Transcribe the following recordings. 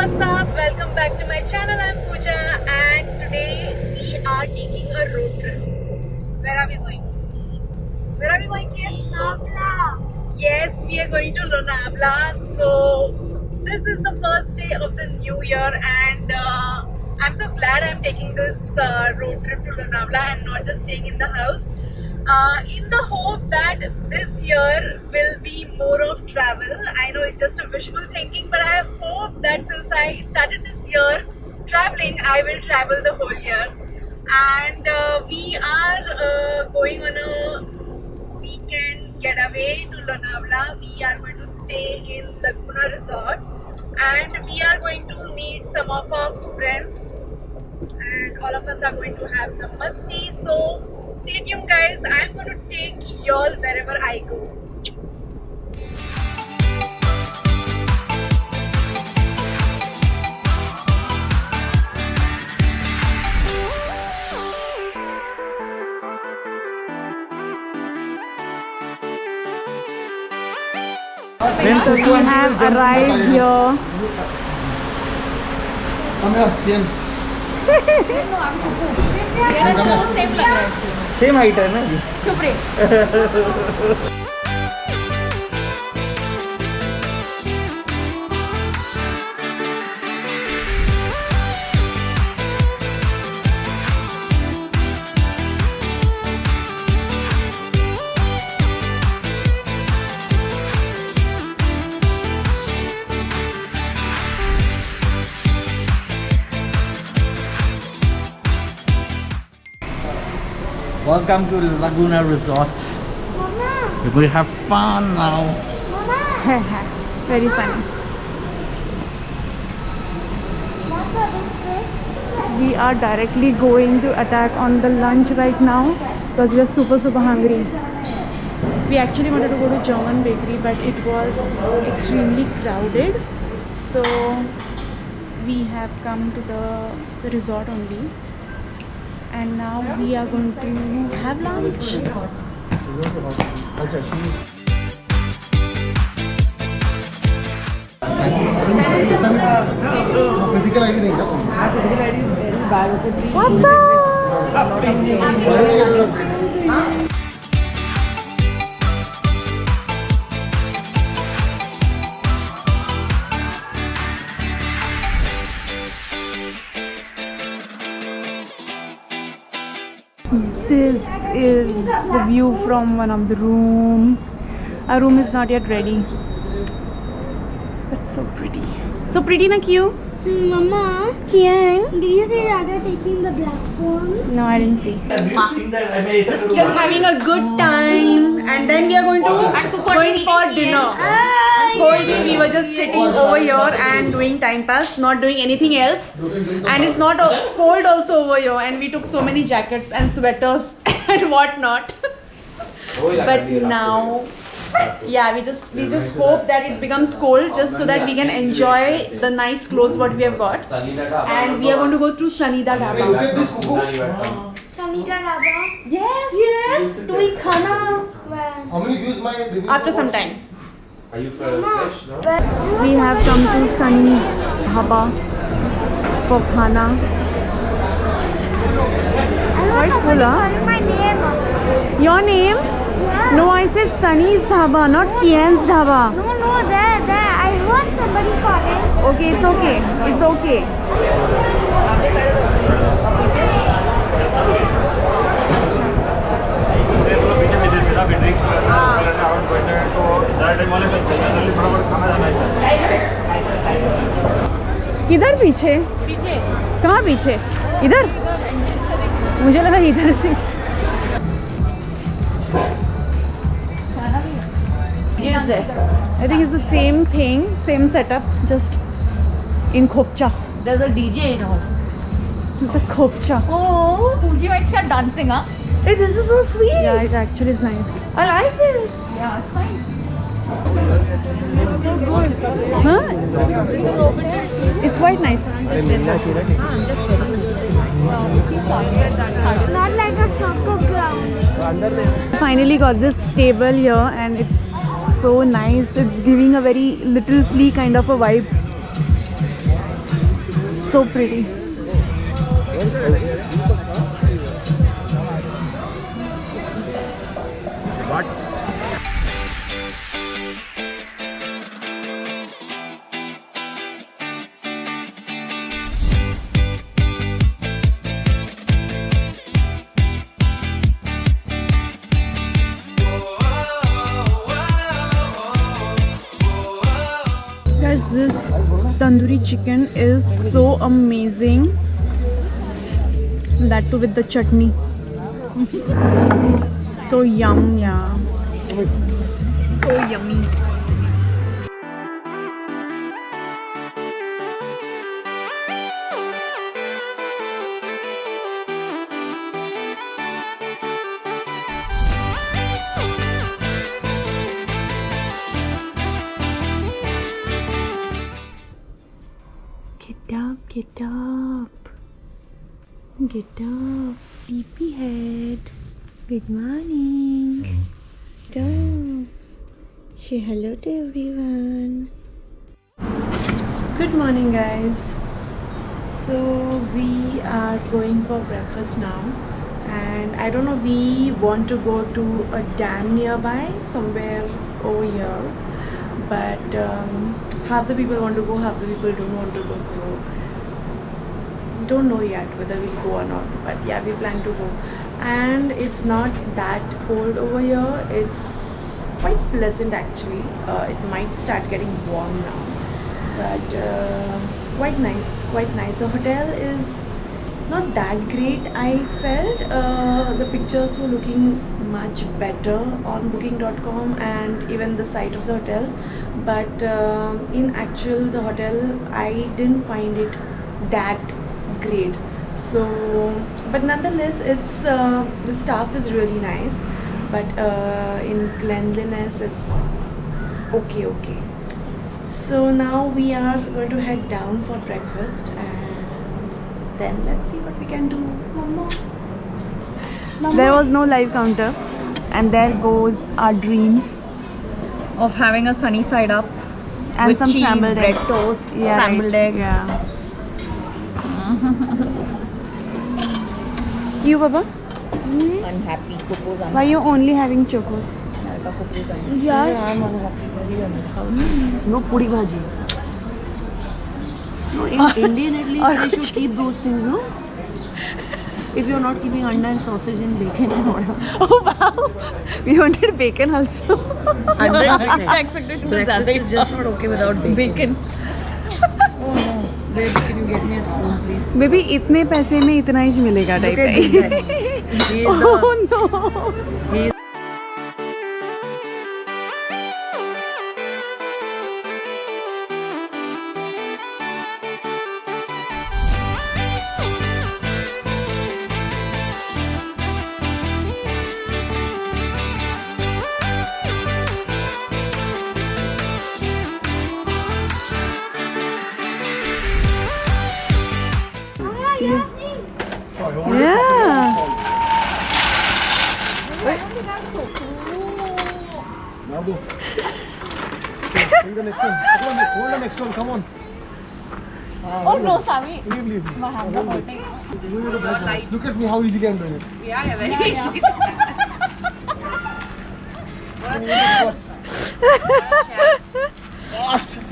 what's up? Welcome back to my channel. I'm Pooja and today we are taking a road trip. Where are we going? Where are we going, Kian? Lonavala. Yes, we are going to Lonavala. So this is the first day of the new year and I'm so glad I'm taking this road trip to Lonavala and not just staying in the house. In the hope that this year will be more of travel. I know it's just a wishful thinking, but I hope that since I started this year traveling, I will travel the whole year. And we are going on a weekend getaway to Lonavala. We are going to stay in Laguna Resort and we are going to meet some of our friends and all of us are going to have some masti. So stay tuned guys, I'm going to take y'all wherever I go. So we have arrived here. Come here, Kian. Same height है ना जी. Welcome to Laguna Resort. We're going to have fun now. Very funny. We are directly going to attack on the lunch right now because we are super hungry. We actually wanted to go to German bakery but it was extremely crowded. So we have come to the resort only. And now we are going to have lunch. Physical ID नहीं था. Physical ID is very bad. What's up? This is the view from one of the room. Our room is not yet ready. But so pretty. So pretty na Q? Mama, Kian? did you say rather taking the black phone? No, I didn't see. Just having a good time and then we are going for dinner. Whole day we were just sitting over here and doing time pass, not doing anything else. And it's not cold also over here and we took so many jackets and sweaters and whatnot. But now, yeah, we just hope that it becomes cold just so that we can enjoy the nice clothes what we have got. And we are going to go through Sanida Dhaba. Look at this cuckoo. Sanita Raba. Yes, doing khana When? How many views my reviews? after some time. Are you fresh? No? We have come to Sunny's Dhaba for khana. I Quite want full, somebody huh? calling my name. Your name? Yeah. No, I said Sunny's Dhaba, not Kian's Dhaba. No, there. I heard somebody calling. Okay, it's okay. It's okay. किधर पीछे? कहाँ पीछे? इधर? मुझे लगा इधर से. I think it's the same thing, same setup, just in Khopcha. There's a DJ in all. It's a Khopcha. Oh, Pooji might start dancing, huh? Hey, this is so sweet. Yeah, it actually is nice. I like this. Yeah, it's nice. Huh? It's quite nice. Not like a soccer ground. Finally got this table here and it's so nice. It's giving a very little flea kind of a vibe. So pretty. Guys, this tandoori chicken is so amazing. That too with the chutney. So yum, yeah. So yummy. Get up. Get up. Peepee head. Good morning. Get up. Say hello to everyone. Good morning, guys. So we are going for breakfast now, and I don't know, we want to go to a dam nearby somewhere over here, but half the people want to go, half the people don't want to go, so don't know yet whether we'll go or not, but yeah, we plan to go. And it's not that cold over here, it's quite pleasant actually. It might start getting warm now, but quite nice. The hotel is not that great, I felt. The pictures were looking much better on booking.com and even the site of the hotel, but in actual the hotel I didn't find it that great. So but nonetheless, it's the staff is really nice, but in cleanliness it's okay. So now we are going to head down for breakfast, and then let's see what we can do. Mama. There was no live counter, and there goes our dreams of having a sunny side up and with some cheese, scrambled bread eggs. toast, Yeah, scrambled right. egg. Yeah. You, Baba? Unhappy. Coco's Why you only having chocos? Yeah. I'm unhappy. Very unhappy. No puri bhaji. No, in Indian at least they should keep those things, no? If you're not keeping anda and sausage and bacon and whatever. Oh wow! We wanted bacon also. 100%. Expectation Breakfast is just not okay without bacon. Oh no. Where can you get me a spoon, please? Baby, इतने पैसे में इतना ही मिलेगा Look type at this guy. He is Oh the... no! He is Yeah. Now go. Take the next one. Hold the next one. Come on. Oh no, Sami. Leave. My hands are hurting. Look at me, how easy I'm doing it. Yeah, very easy.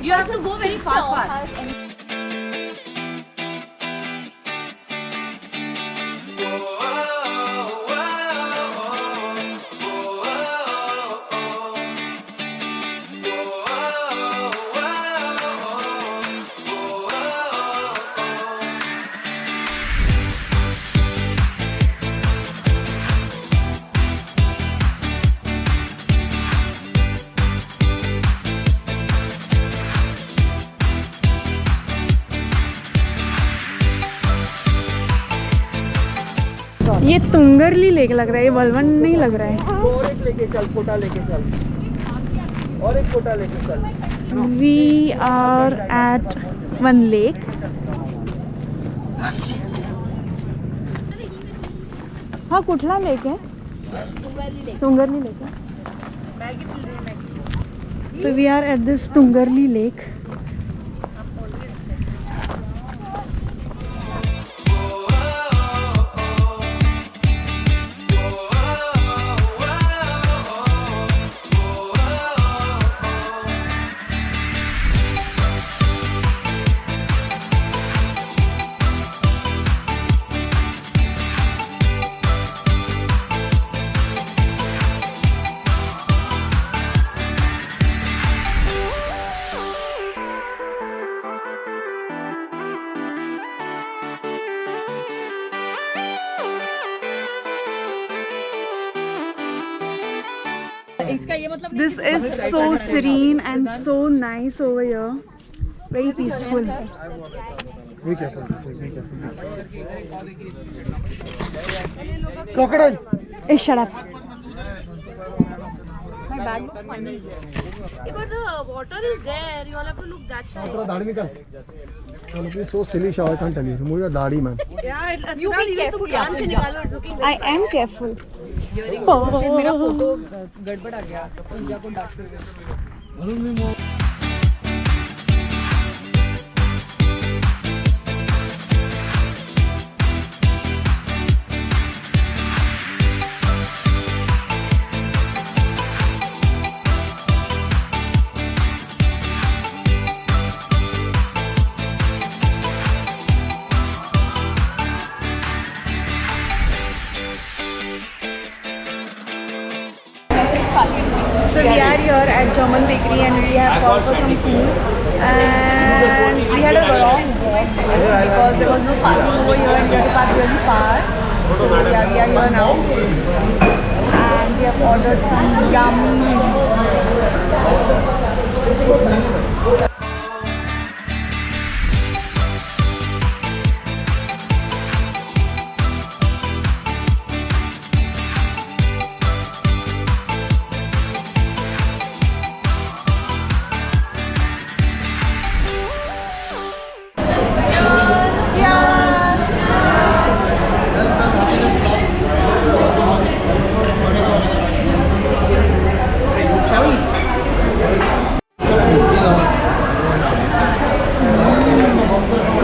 You have to go very fast. ये तुंगरली lake लग रहा है, ये बलवन नहीं लग रहा है. और एक लेके चल, छोटा लेके चल. और एक छोटा लेके चल. We are at one lake. हाँ, कुठला लेक है? तुंगरली लेक है. So we are at this Tungarli lake. This is so serene and so nice over here. Very peaceful. Be careful. Be careful. Crocodile. Hey, shut up. My bag looks funny. Yeah, but the water is there. You all have to look that side. Throw दाढ़ी निकाल. You're looking so silly, Shah. I can't tell you. Remove your दाढ़ी, man. Yeah, you be careful. कान से निकालो. It's looking I am careful. मेरा photo गड़बड़ आ गया. पूजा को डांटते हुए. So we are here at German Bakery and we have called for some food. And we had a long walk because there was no parking over here and we had to park really far. So yeah, we are here now. And we have ordered some yum.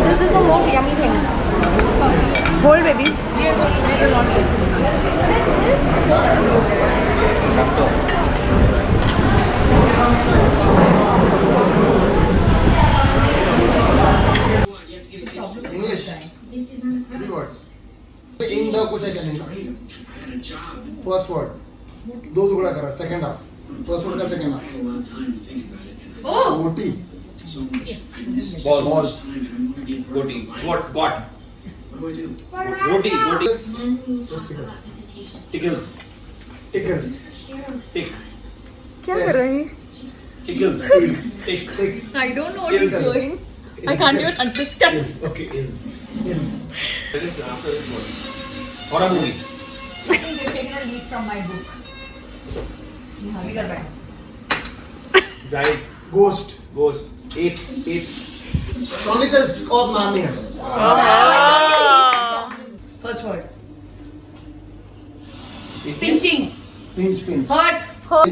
This is the most yummy thing. Hold, baby. English. 3 words. In the कुछ है क्या नहीं? First word. 2 टुकड़ा करा. Second half. First word का second half. Goatee. Balls. Goatee. What? Got. Goatee. Tickles. Tickles. Tickles. Tick. क्या कर रहे हैं? Tickles. Tick. Tick. I don't know what he's doing. I can't even understand. Ills. Okay. Ills. After this one. Horror movie. Giant. Ghost. Ghost. Apes. Chronicles of Narnia. First word. Pinching. Pinch. Hurt.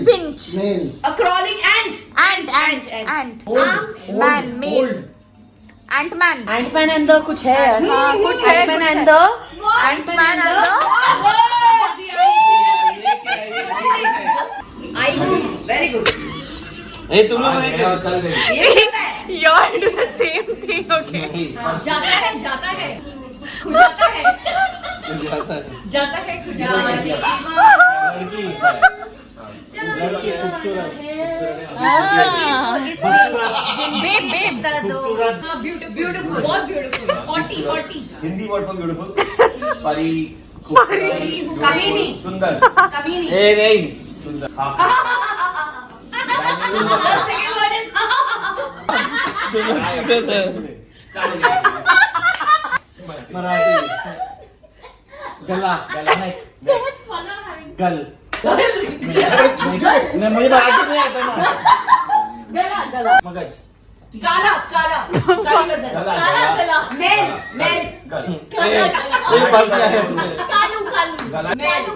Pinch. Nail. A crawling ant. Ant. Hold. Man. Male. Ant-Man. Ant-Man and the कुछ है यार. हाँ, कुछ है, Ant-Man कुछ and है. the. Ant-Man and the. Very good. Hey, तुम लोग नहीं कल गए. You all do the same thing, okay? जाता है. खुजाता है. जाता है खुजाता है. लड़की खूबसूरत. Babe. Beautiful. बहुत beautiful. Hottie. Hindi word for beautiful. परी. कमीनी. सुंदर. कमीनी. ए नहीं. सुंदर. हाँ. Second word is. मराठी. गला नहीं. So much fun I'm having. गल. नहीं मुझे मराठी नहीं आता ना. गला. मगज. काला. काला मेल. गल. ये बात क्या है? कालू. गला. कालू.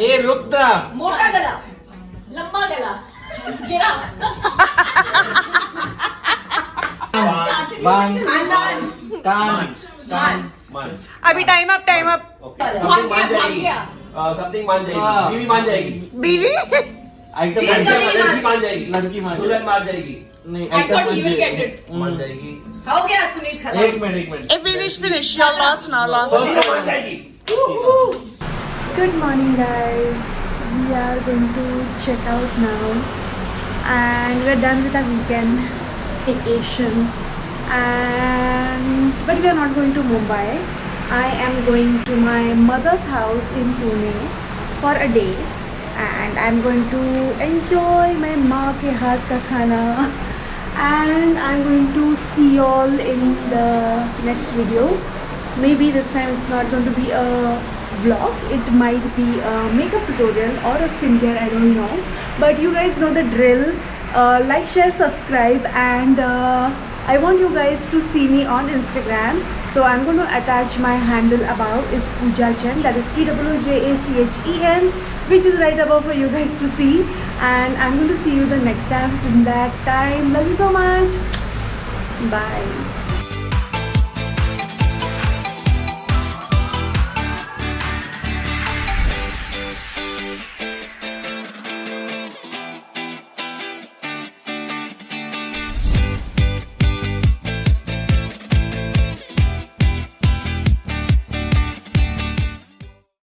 ये रुकता. मोटा गला. लंबा गला. जिराफ. बांग. कान. मान. अभी टाइम अप. समथिंग मान जाएगी. समथिंग मान जाएगी. बीवी मान जाएगी. बीवी? आइटम लड़की मान जाएगी. लड़की दुल्हन मान जाएगी. नहीं I thought he will get it. मान जाएगी. हो गया सुनील खत्म. एक minute. Finish. You're lost now. मान जाएगी. Good morning, guys. We are going to check out now, and we're done with our weekend staycation. But we are not going to Mumbai. I am going to my mother's house in Pune for a day. and I'm going to enjoy my माँ के हाथ का खाना, and I'm going to see you all in the next video. Maybe this time it's not going to be a vlog, it might be a makeup tutorial or a skincare, I don't know, but you guys know the drill. Like, share, subscribe, and I want you guys to see me on Instagram, so I'm going to attach my handle above. It's Pooja Chen, that is POOJACHEN, which is right above for you guys to see, and I'm going to see you the next time. Till that time, love you so much, bye.